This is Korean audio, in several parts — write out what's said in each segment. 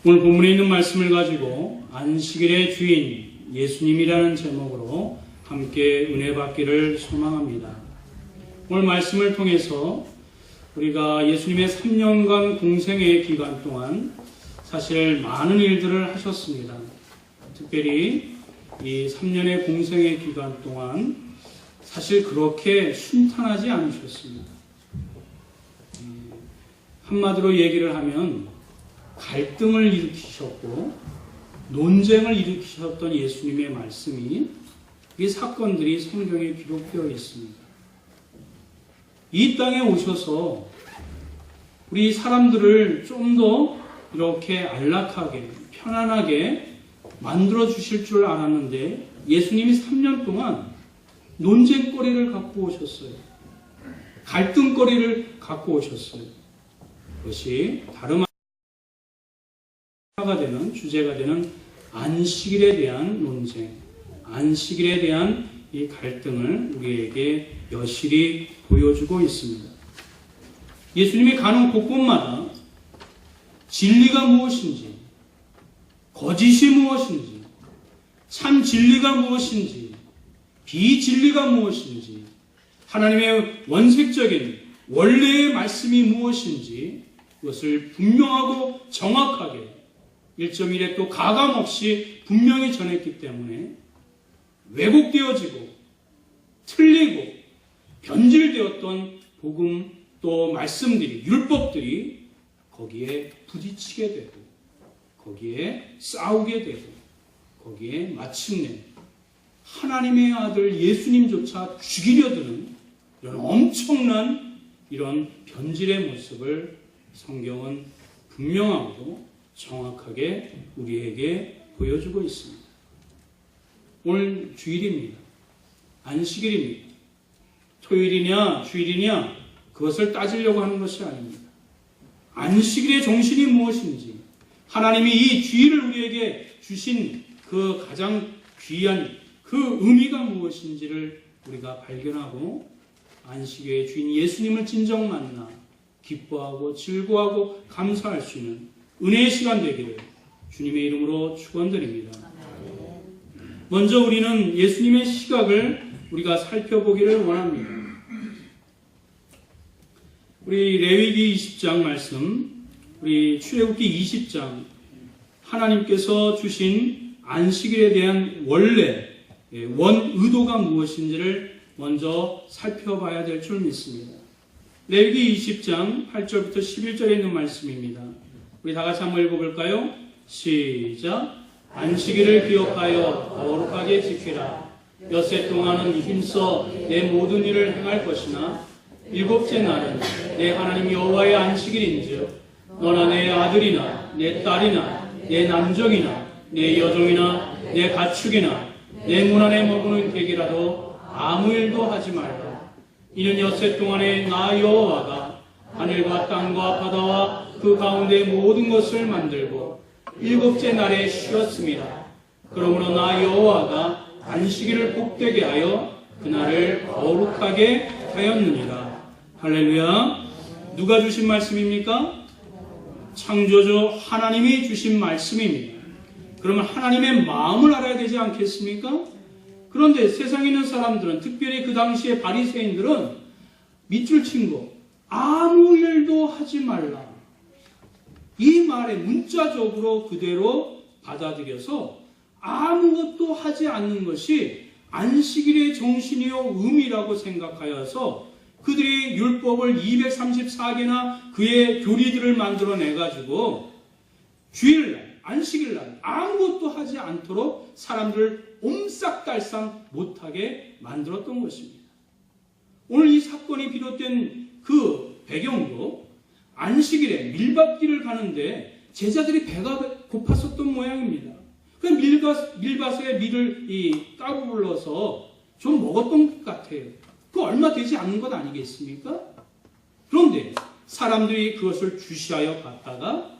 오늘 본문에 있는 말씀을 가지고 안식일의 주인 예수님이라는 제목으로 함께 은혜 받기를 소망합니다. 오늘 말씀을 통해서 우리가 예수님의 3년간 공생의 기간 동안 사실 많은 일들을 하셨습니다. 특별히 이 3년의 공생의 기간 동안 사실 그렇게 순탄하지 않으셨습니다. 한마디로 얘기를 하면 갈등을 일으키셨고 논쟁을 일으키셨던 예수님의 말씀이 이 사건들이 성경에 기록되어 있습니다. 이 땅에 오셔서 우리 사람들을 좀 더 이렇게 안락하게 편안하게 만들어 주실 줄 알았는데 예수님이 3년 동안 논쟁거리를 갖고 오셨어요. 갈등거리를 갖고 오셨어요. 그것이 다름 주제가 되는 안식일에 대한 논쟁, 안식일에 대한 이 갈등을 우리에게 여실히 보여주고 있습니다. 예수님이 가는 곳곳마다 진리가 무엇인지, 거짓이 무엇인지, 참 진리가 무엇인지, 비진리가 무엇인지, 하나님의 원색적인 원래의 말씀이 무엇인지 그것을 분명하고 정확하게 1.1에 또 가감없이 분명히 전했기 때문에 왜곡되어지고 틀리고 변질되었던 복음 또 말씀들이 율법들이 거기에 부딪히게 되고 거기에 싸우게 되고 거기에 마침내 하나님의 아들 예수님조차 죽이려 드는 이런 엄청난 이런 변질의 모습을 성경은 분명하고 정확하게 우리에게 보여주고 있습니다. 오늘 주일입니다. 안식일입니다. 토요일이냐 주일이냐 그것을 따지려고 하는 것이 아닙니다. 안식일의 정신이 무엇인지 하나님이 이 주일을 우리에게 주신 그 가장 귀한 그 의미가 무엇인지를 우리가 발견하고 안식일의 주인 예수님을 진정 만나 기뻐하고 즐거워하고 감사할 수 있는 은혜의 시간 되기를 주님의 이름으로 축원드립니다. 먼저 우리는 예수님의 시각을 우리가 살펴보기를 원합니다. 우리 레위기 20장 말씀, 우리 출애굽기 20장 하나님께서 주신 안식일에 대한 원래 원 의도가 무엇인지를 먼저 살펴봐야 될 줄 믿습니다. 레위기 20장 8절부터 11절에 있는 말씀입니다. 우리 다 같이 한번 읽어볼까요? 시작. 안식일을 기억하여 거룩하게 지키라. 엿새 동안은 힘써 내 모든 일을 행할 것이나 일곱째 날은 내 하나님 여호와의 안식일인즉 너나 내 아들이나 내 딸이나 내 남종이나 내 여종이나 내 가축이나 내 문 안에 머무는 객이라도 아무 일도 하지 말라. 이는 엿새 동안에 나 여호와가 하늘과 땅과 바다와 그 가운데 모든 것을 만들고 일곱째 날에 쉬었습니다. 그러므로 나 여호와가 안식일을 복되게 하여 그날을 거룩하게 하였느니라. 할렐루야. 누가 주신 말씀입니까? 창조주 하나님이 주신 말씀입니다. 그러면 하나님의 마음을 알아야 되지 않겠습니까? 그런데 세상에 있는 사람들은 특별히 그 당시의 바리새인들은 밑줄 친 거 아무 일도 하지 말라. 이 말에 문자적으로 그대로 받아들여서 아무것도 하지 않는 것이 안식일의 정신이요 의미라고 생각하여서 그들이 율법을 234개나 그의 교리들을 만들어내가지고 주일날, 안식일날 아무것도 하지 않도록 사람들을 옴싹달싹 못하게 만들었던 것입니다. 오늘 이 사건이 비롯된 그 배경도 안식일에 밀밭길을 가는데 제자들이 배가 고팠었던 모양입니다. 그 밀밭에 밀을 까부불러서 좀 먹었던 것 같아요. 그 얼마 되지 않는 것 아니겠습니까? 그런데 사람들이 그것을 주시하여 봤다가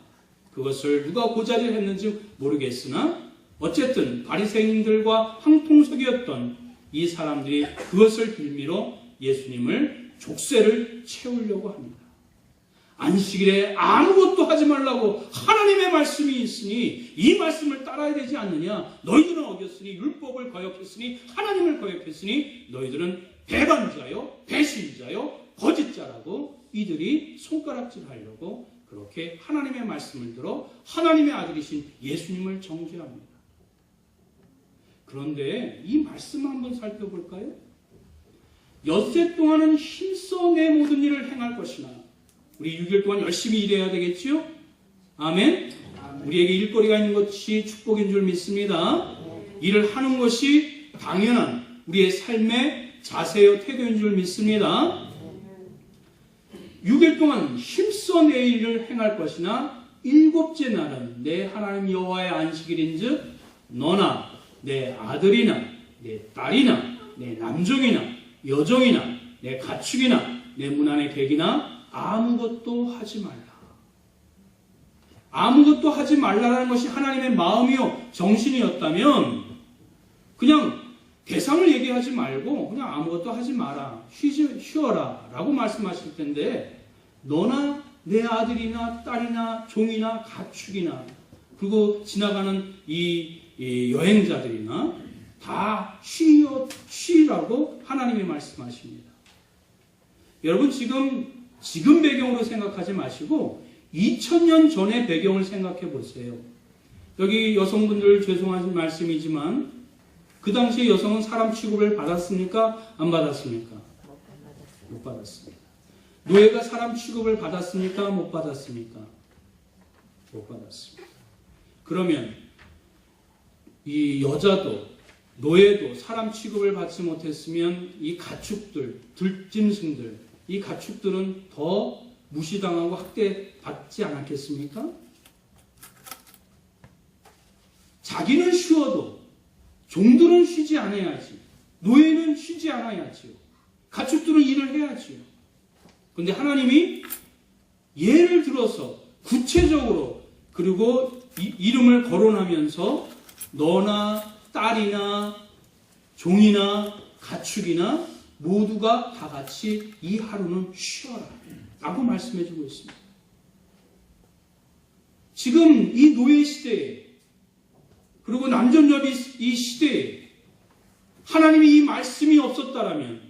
그것을 누가 고자질 했는지 모르겠으나 어쨌든 바리새인들과 형통속이었던 이 사람들이 그것을 빌미로 예수님을 족쇄를 채우려고 합니다. 안식일에 아무것도 하지 말라고 하나님의 말씀이 있으니 이 말씀을 따라야 되지 않느냐? 너희들은 어겼으니 율법을 거역했으니 하나님을 거역했으니 너희들은 배반자요 배신자요 거짓자라고 이들이 손가락질하려고 그렇게 하나님의 말씀을 들어 하나님의 아들이신 예수님을 정죄합니다. 그런데 이 말씀 한번 살펴볼까요? 엿새 동안은 힘써 내 모든 일을 행할 것이나 우리 6일 동안 열심히 일해야 되겠지요? 아멘? 우리에게 일거리가 있는 것이 축복인 줄 믿습니다. 일을 하는 것이 당연한 우리의 삶의 자세요 태도인 줄 믿습니다. 6일 동안 힘써 내 일을 행할 것이나 일곱째 날은 내 하나님 여호와의 안식일인즉 너나 내 아들이나 내 딸이나 내 남종이나 여종이나 내 가축이나 내 문 안의 객이나 아무것도 하지 말라. 아무것도 하지 말라라는 것이 하나님의 마음이요 정신이었다면 그냥 대상을 얘기하지 말고 그냥 아무것도 하지 마라. 쉬어라 라고 말씀하실 텐데 너나 내 아들이나 딸이나 종이나 가축이나 그리고 지나가는 이 여행자들이나 다 쉬라고 하나님이 말씀하십니다. 여러분 지금 배경으로 생각하지 마시고 2000년 전의 배경을 생각해 보세요. 여기 여성분들 죄송한 말씀이지만 그 당시에 여성은 사람 취급을 받았습니까? 안 받았습니까? 못 받았습니다. 노예가 사람 취급을 받았습니까? 못 받았습니까? 못 받았습니다. 그러면 이 여자도 노예도 사람 취급을 받지 못했으면 이 가축들, 들짐승들, 이 가축들은 더 무시당하고 학대받지 않았겠습니까? 자기는 쉬어도 종들은 쉬지 않아야지. 노예는 쉬지 않아야지요. 가축들은 일을 해야지요. 그런데 하나님이 예를 들어서 구체적으로 그리고 이름을 거론하면서 너나 딸이나 종이나 가축이나 모두가 다 같이 이 하루는 쉬어라 라고 말씀해 주고 있습니다. 지금 이 노예 시대에 그리고 남존여비 이 시대에 하나님이 이 말씀이 없었다라면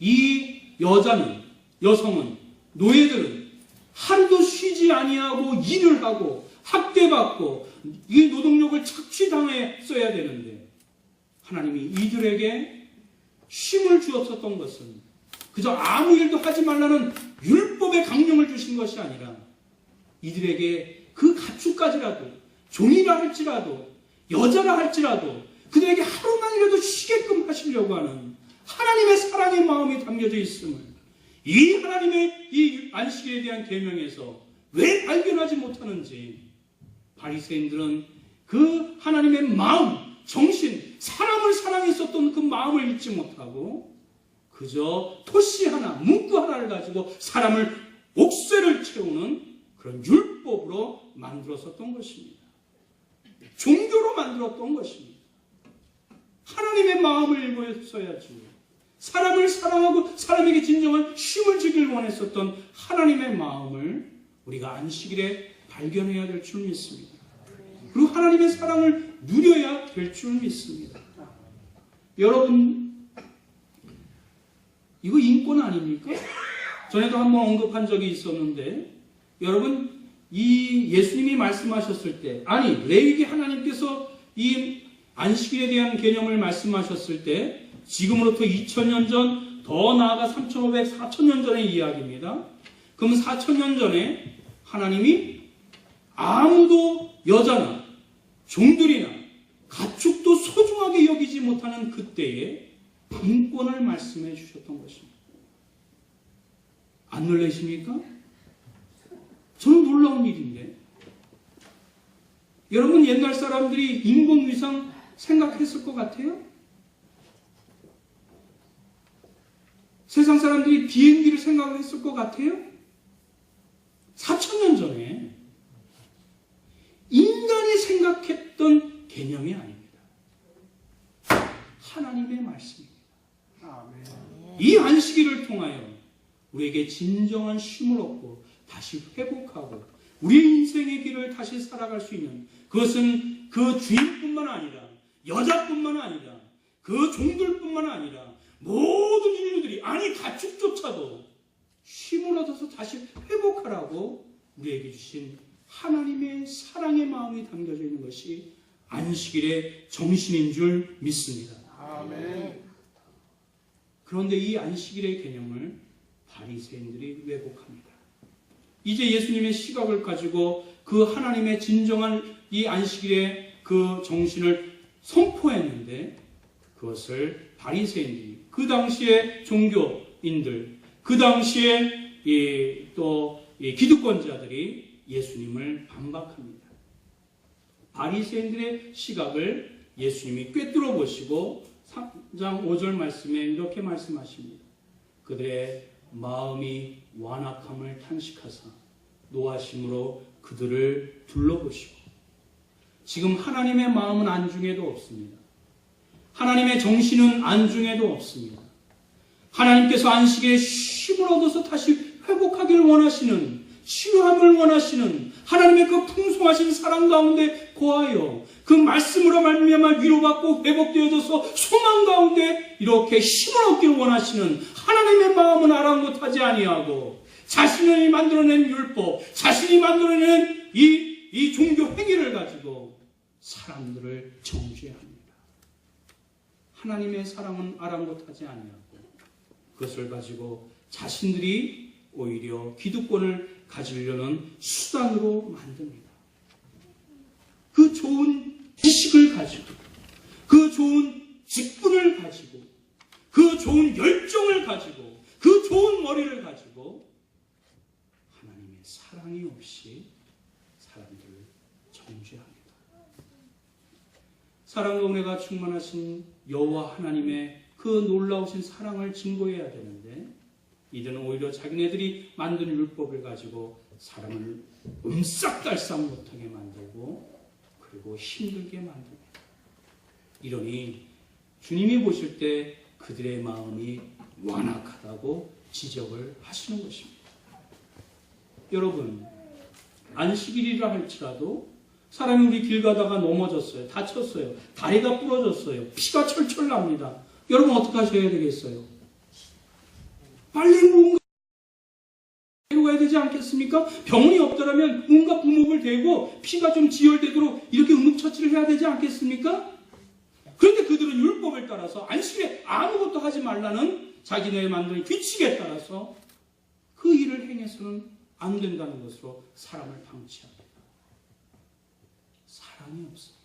이 여성은 노예들은 하루도 쉬지 아니하고 일을 하고 학대받고 이 노동력을 착취당했어야 되는데 하나님이 이들에게 쉼을 주었었던 것은 그저 아무 일도 하지 말라는 율법의 강령을 주신 것이 아니라 이들에게 그 가축까지라도 종이라 할지라도 여자라 할지라도 그들에게 하루만이라도 쉬게끔 하시려고 하는 하나님의 사랑의 마음이 담겨져 있음을 이 하나님의 이 안식일에 대한 계명에서 왜 발견하지 못하는지 바리새인들은 그 하나님의 마음, 정신, 사람을 사랑했었던 그 마음을 잊지 못하고 그저 토시 하나, 문구 하나를 가지고 사람을 옥새를 채우는 그런 율법으로 만들었었던 것입니다. 종교로 만들었던 것입니다. 하나님의 마음을 읽었어야지. 사람을 사랑하고 사람에게 진정한 쉼을 주길 원했었던 하나님의 마음을 우리가 안식일에 발견해야 될 줄 믿습니다. 그리고 하나님의 사랑을 누려야 될 줄 믿습니다. 여러분, 이거 인권 아닙니까? 전에도 한번 언급한 적이 있었는데 여러분 이 예수님이 말씀하셨을 때 아니 레위기 하나님께서 이 안식일에 대한 개념을 말씀하셨을 때 지금으로부터 2000년 전 더 나아가 3500, 4000년 전의 이야기입니다. 그럼 4000년 전에 하나님이 아무도 여자나 종들이나 가축도 소중하게 여기지 못하는 그때에 인권을 말씀해 주셨던 것입니다. 안 놀라십니까? 저는 놀라운 일인데 여러분 옛날 사람들이 인공위성 생각했을 것 같아요? 세상 사람들이 비행기를 생각했을 것 같아요? 4000년 전에 인간이 생각했던 개념이 아닙니다. 하나님의 말씀입니다. 아멘. 이 안식일을 통하여 우리에게 진정한 쉼을 얻고 다시 회복하고 우리 인생의 길을 다시 살아갈 수 있는, 그것은 그 주인뿐만 아니라 여자뿐만 아니라 그 종들뿐만 아니라 모든 인류들이, 아니 가축조차도 힘을 얻어서 다시 회복하라고 우리에게 주신 하나님의 사랑의 마음이 담겨져 있는 것이 안식일의 정신인 줄 믿습니다. 아멘. 그런데 이 안식일의 개념을 바리새인들이 왜곡합니다. 이제 예수님의 시각을 가지고 그 하나님의 진정한 이 안식일의 그 정신을 선포했는데, 그것을 바리새인들이, 그 당시의 종교인들, 그 당시에 또 기득권자들이 예수님을 반박합니다. 바리새인들의 시각을 예수님이 꿰뚫어 보시고 3장 5절 말씀에 이렇게 말씀하십니다. 그들의 마음이 완악함을 탄식하사 노하심으로 그들을 둘러보시고. 지금 하나님의 마음은 안중에도 없습니다. 하나님의 정신은 안중에도 없습니다. 하나님께서 안식에 힘을 얻어서 다시 회복하기를 원하시는, 치유함을 원하시는 하나님의 그 풍성하신 사랑 가운데 거하여 그 말씀으로 말미암아 위로받고 회복되어져서 소망 가운데 이렇게 힘을 얻기를 원하시는 하나님의 마음은 아랑곳하지 아니하고, 자신이 만들어낸 율법, 자신이 만들어낸 이 종교 행위를 가지고 사람들을 정죄합니다. 하나님의 사랑은 아랑곳하지 아니하고 그것을 가지고 자신들이 오히려 기득권을 가지려는 수단으로 만듭니다. 그 좋은 지식을 가지고, 그 좋은 직분을 가지고, 그 좋은 열정을 가지고, 그 좋은 머리를 가지고 하나님의 사랑이 없이 사람들을 정죄합니다. 사랑과 은혜가 충만하신 여호와 하나님의 그 놀라우신 사랑을 증거해야 되는데, 이들은 오히려 자기네들이 만든 율법을 가지고 사람을 옴싹달싹 못하게 만들고 그리고 힘들게 만듭니다. 이러니 주님이 보실 때 그들의 마음이 완악하다고 지적을 하시는 것입니다. 여러분, 안식일이라 할지라도 사람이 우리 길 가다가 넘어졌어요. 다쳤어요. 다리가 부러졌어요. 피가 철철 납니다. 여러분 어떻게 하셔야 되겠어요? 빨리 뭔가 가야 되지 않겠습니까? 병원이 없더라면 뭔가 부목을 대고 피가 좀 지혈되도록 이렇게 응급처치를 해야 되지 않겠습니까? 그런데 그들은 율법을 따라서 안식일에 아무것도 하지 말라는 자기네의 만든 규칙에 따라서 그 일을 행해서는 안 된다는 것으로 사람을 방치합니다. 사랑이 없습니다.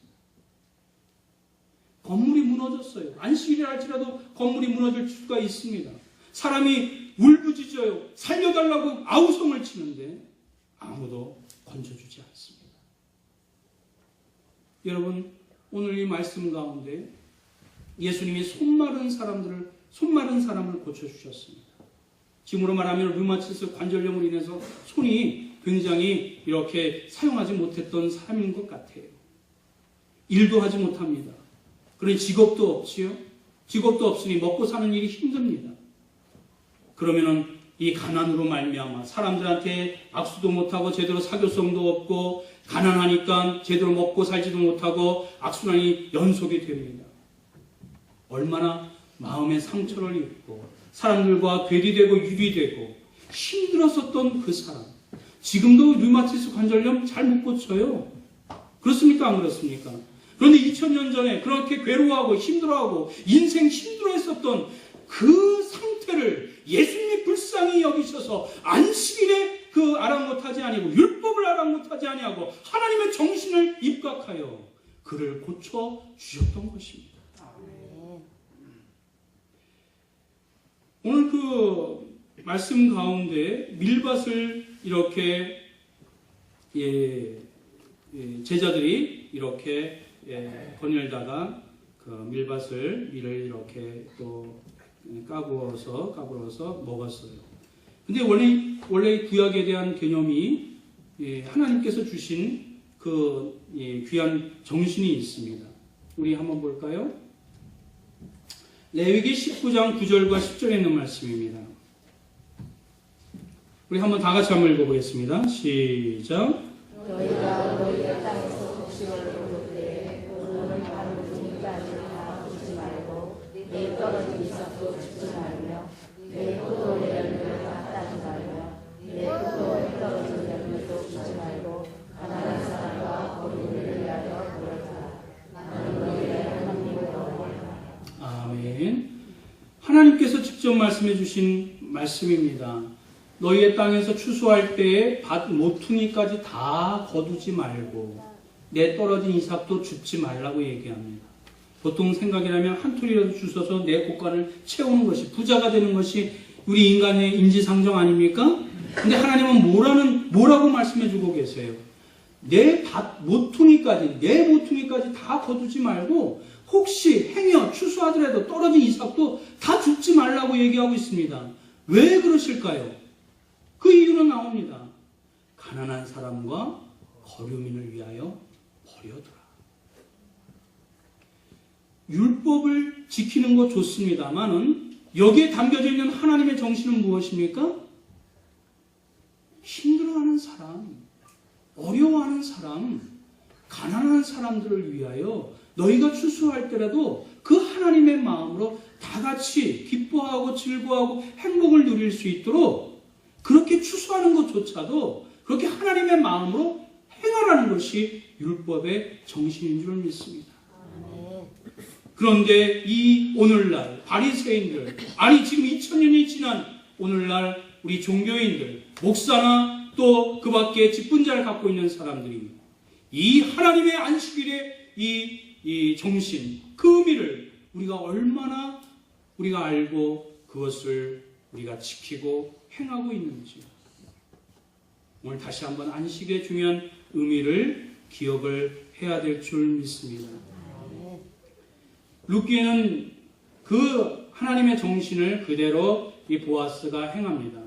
건물이 무너졌어요. 안식일이라 할지라도 건물이 무너질 수가 있습니다. 사람이 울부짖어요. 살려달라고 아우성을 치는데 아무도 건져주지 않습니다. 여러분, 오늘 이 말씀 가운데 예수님이 손마른 사람을 고쳐주셨습니다. 지금으로 말하면 류마티스 관절염으로 인해서 손이 굉장히 이렇게 사용하지 못했던 사람인 것 같아요. 일도 하지 못합니다. 그러니 직업도 없지요. 직업도 없으니 먹고 사는 일이 힘듭니다. 그러면은 이 가난으로 말미암아 사람들한테 악수도 못하고 제대로 사교성도 없고 가난하니까 제대로 먹고 살지도 못하고 악순환이 연속이 됩니다. 얼마나 마음의 상처를 입고 사람들과 괴리되고 유리되고 힘들었었던 그 사람, 지금도 류마티스 관절염 잘 못 고쳐요. 그렇습니까? 안 그렇습니까? 그런데 2000년 전에 그렇게 괴로워하고 힘들어하고 인생 힘들어했었던 그 상태를 예수님이 불쌍히 여기셔서 안식일에 그 아랑곳하지 아니하고 율법을 아랑곳하지 아니하고 하나님의 정신을 입각하여 그를 고쳐 주셨던 것입니다. 오늘 그 말씀 가운데 밀밭을 이렇게 제자들이 이렇게 거닐다가 그 밀을 이렇게 또 까불어서 먹었어요. 근데 원래 구약에 대한 개념이 하나님께서 주신 그 귀한 정신이 있습니다. 우리 한번 볼까요? 레위기 19장 9절과 10절에 있는 말씀입니다. 우리 한번 다 같이 한번 읽어보겠습니다. 시작. 너희가 너희의 땅에서 곡식을 거둘 때에 너는 바로 종이까지 다 주지 말고 내 떨어진 이삭도 주지 말며 내 포도의 열매를 다 따지 말며 내 포도에 떨어진 열매도 주지 말고 가난한 사람과 어린이를 위하여 모여라. 나는 너희의 하나님이로다. 아멘. 하나님께서 직접 말씀해 주신 말씀입니다. 너희의 땅에서 추수할 때에 밭 모퉁이까지 다 거두지 말고 내 떨어진 이삭도 줍지 말라고 얘기합니다. 보통 생각이라면 한 톨이라도 주워서 내 곳간을 채우는 것이 부자가 되는 것이 우리 인간의 인지상정 아닙니까? 근데 하나님은 뭐라고 말씀해 주고 계세요? 내 밭 모퉁이까지 다 거두지 말고 혹시 행여 추수하더라도 떨어진 이삭도 다 줍지 말라고 얘기하고 있습니다. 왜 그러실까요? 그 이유는 나옵니다. 가난한 사람과 거류민을 위하여 버려두라. 율법을 지키는 거 좋습니다만은 여기에 담겨져 있는 하나님의 정신은 무엇입니까? 힘들어하는 사람, 어려워하는 사람, 가난한 사람들을 위하여 너희가 추수할 때라도 그 하나님의 마음으로 다 같이 기뻐하고 즐거워하고 행복을 누릴 수 있도록 그렇게 추수하는 것조차도 그렇게 하나님의 마음으로 행하라는 것이 율법의 정신인 줄 믿습니다. 그런데 이 오늘날 바리새인들, 아니 지금 2000년이 지난 오늘날 우리 종교인들, 목사나 또 그 밖에 직분자를 갖고 있는 사람들이 이 하나님의 안식일의 이 정신, 그 의미를 우리가 얼마나 우리가 알고 그것을 우리가 지키고 행하고 있는지 오늘 다시 한번 안식의 중요한 의미를 기억을 해야 될 줄 믿습니다. 룻기에는 그 하나님의 정신을 그대로 이 보아스가 행합니다.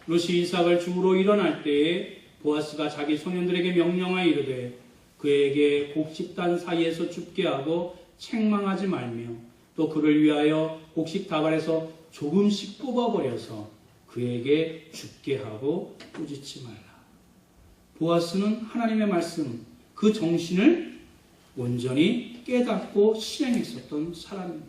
룻이 이삭을 죽으러 일어날 때에 보아스가 자기 소년들에게 명령하여 이르되 그에게 곡식단 사이에서 줍게 하고 책망하지 말며 또 그를 위하여 곡식 다발에서 조금씩 뽑아버려서 그에게 줍게 하고 꾸짖지 말라. 보아스는 하나님의 말씀, 그 정신을 온전히 깨닫고 실행했었던 사람입니다.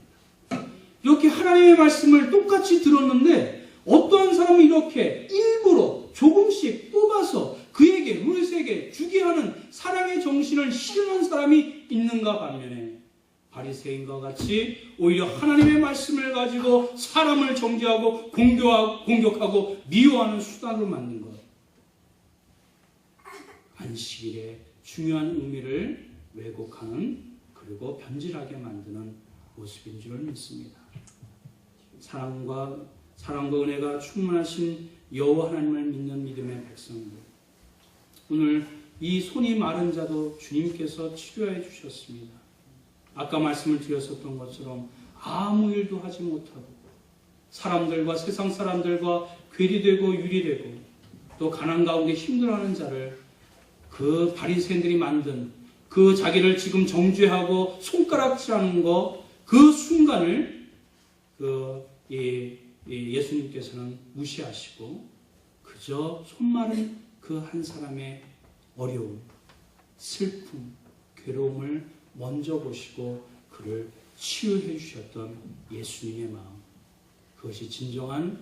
이렇게 하나님의 말씀을 똑같이 들었는데 어떠한 사람은 이렇게 일부러 조금씩 뽑아서 그에게, 룻에게 주게 하는 사랑의 정신을 실현한 사람이 있는가 반면에 바리새인과 같이 오히려 하나님의 말씀을 가지고 사람을 정죄하고 공격하고 미워하는 수단으로 만든 것. 안식일의 중요한 의미를 왜곡하는 그리고 변질하게 만드는 모습인 줄 믿습니다. 사랑과 은혜가 충만하신 여호와 하나님을 믿는 믿음의 백성들, 오늘 이 손이 마른 자도 주님께서 치료해 주셨습니다. 아까 말씀을 드렸었던 것처럼 아무 일도 하지 못하고 사람들과 세상 사람들과 괴리되고 유리되고 또 가난 가운데 힘들어하는 자를 그 바리새인들이 만든 그 자기를 지금 정죄하고 손가락질하는 거, 그 순간을 예수님께서는 무시하시고 그저 손마른 그 한 사람의 어려움, 슬픔, 괴로움을 먼저 보시고 그를 치유해 주셨던 예수님의 마음, 그것이 진정한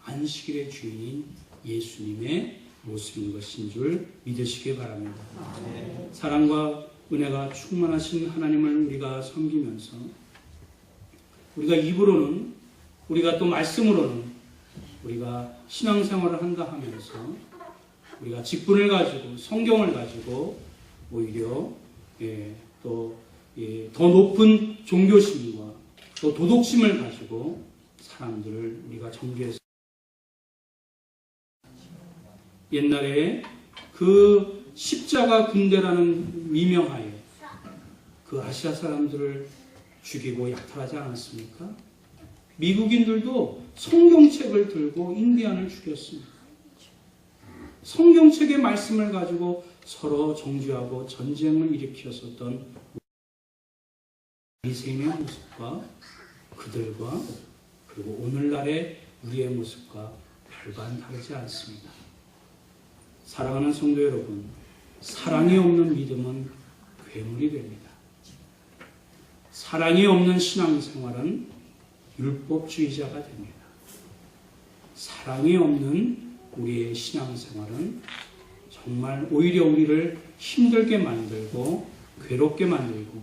안식일의 주인인 예수님의 모습인 것인 줄 믿으시기 바랍니다. 사랑과 은혜가 충만하신 하나님을 우리가 섬기면서 우리가 입으로는, 우리가 또 말씀으로는 우리가 신앙생활을 한다 하면서 우리가 직분을 가지고 성경을 가지고 오히려 더 높은 종교심과 또 도덕심을 가지고 사람들을 우리가 정죄해서 옛날에 그 십자가 군대라는 미명하에 그 아시아 사람들을 죽이고 약탈하지 않았습니까? 미국인들도 성경책을 들고 인디안을 죽였습니다. 성경책의 말씀을 가지고 서로 정죄하고 전쟁을 일으켰었던 바리새인의 모습과 그들과 그리고 오늘날의 우리의 모습과 별반 다르지 않습니다. 사랑하는 성도 여러분, 사랑이 없는 믿음은 괴물이 됩니다. 사랑이 없는 신앙생활은 율법주의자가 됩니다. 사랑이 없는 우리의 신앙생활은 정말 오히려 우리를 힘들게 만들고 괴롭게 만들고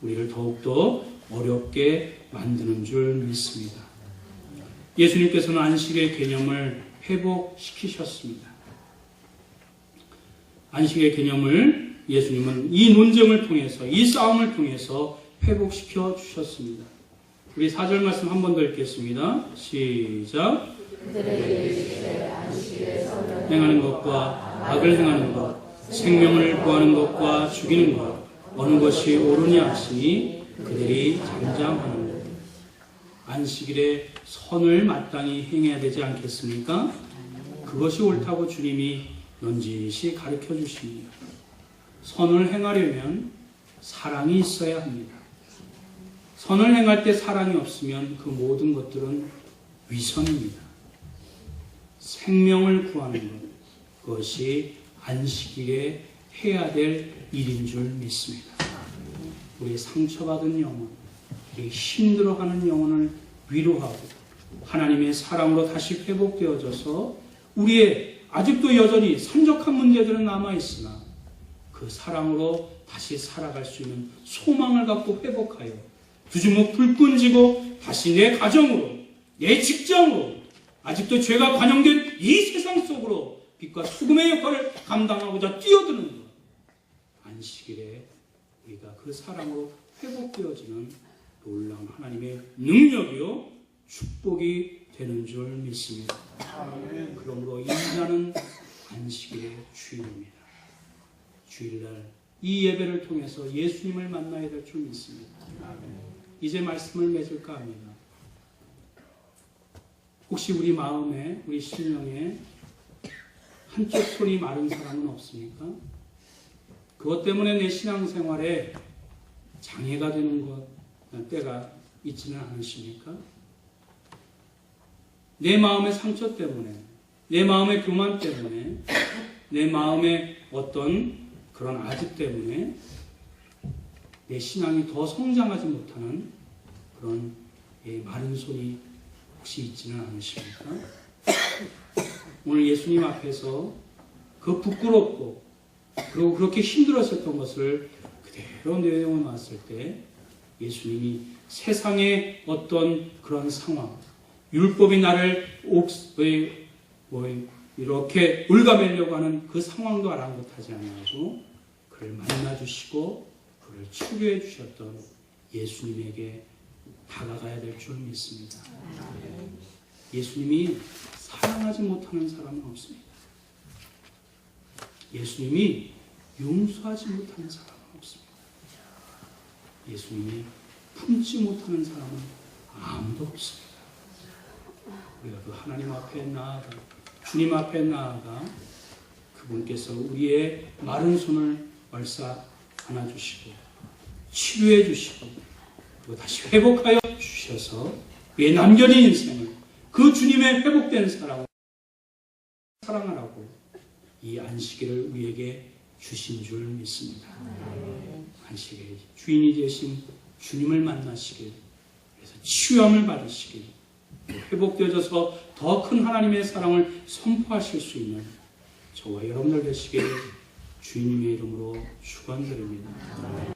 우리를 더욱더 어렵게 만드는 줄 믿습니다. 예수님께서는 안식의 개념을 회복시키셨습니다. 안식의 개념을 예수님은 이 논쟁을 통해서, 이 싸움을 통해서 회복시켜 주셨습니다. 우리 4절 말씀 한 번 더 읽겠습니다. 시작. 행하는 것과 악을 행하는 것, 생명을 구하는 것과 죽이는 것, 어느 것이 옳으냐 하시니 그들이 잠잠하는 것. 안식일에 선을 마땅히 행해야 되지 않겠습니까? 그것이 옳다고 주님이 넌지시 가르쳐 주십니다. 선을 행하려면 사랑이 있어야 합니다. 선을 행할 때 사랑이 없으면 그 모든 것들은 위선입니다. 생명을 구하는 것, 그것이 안식일에 해야 될 일인 줄 믿습니다. 우리 상처받은 영혼, 우리 힘들어하는 영혼을 위로하고 하나님의 사랑으로 다시 회복되어져서 우리의 아직도 여전히 산적한 문제들은 남아있으나 그 사랑으로 다시 살아갈 수 있는 소망을 갖고 회복하여 두주목 불 끈지고 다시 내 가정으로, 내 직장으로, 아직도 죄가 관영된 이 세상 속으로 빛과 소금의 역할을 감당하고자 뛰어드는 것. 안식일에 우리가 그 사랑으로 회복되어지는 놀라운 하나님의 능력이요 축복이 되는 줄 믿습니다. 그러므로 인자는 안식일의 주일입니다. 주일날 이 예배를 통해서 예수님을 만나야 될 줄 믿습니다. 이제 말씀을 맺을까 합니다. 혹시 우리 마음에, 우리 심령에 한쪽 손이 마른 사람은 없습니까? 그것 때문에 내 신앙생활에 장애가 되는 때가 있지는 않으십니까? 내 마음의 상처 때문에, 내 마음의 교만 때문에, 내 마음의 어떤 그런 아집 때문에 내 신앙이 더 성장하지 못하는 그런 마른 손이 혹시 있지는 않으십니까? 오늘 예수님 앞에서 그 부끄럽고 그리고 그렇게 힘들었었던 것을 그대로 내용을 놨을 때 예수님이 세상의 어떤 그런 상황, 율법이 나를 이렇게 올가매려고 하는 그 상황도 아랑곳하지 않고 그를 만나주시고 그를 치료해 주셨던 예수님에게 다가가야 될 줄 믿습니다. 예수님이 사랑하지 못하는 사람은 없습니다. 예수님이 용서하지 못하는 사람은 없습니다. 예수님이 품지 못하는 사람은 아무도 없습니다. 우리가 그 하나님 앞에 나아가 주님 앞에 나아가 그분께서 우리의 마른 손을 얼싸 안아주시고 치료해 주시고 그리고 다시 회복하여 주셔서 우리의 남겨진 인생을 그 주님의 회복된 사랑으로 사랑하라고 이 안식일을 우리에게 주신 줄 믿습니다. 안식일 주인이 되신 주님을 만나시길, 그래서 치유함을 받으시길, 회복되어져서 더 큰 하나님의 사랑을 선포하실 수 있는 저와 여러분들 되시길 주님의 이름으로 축원드립니다.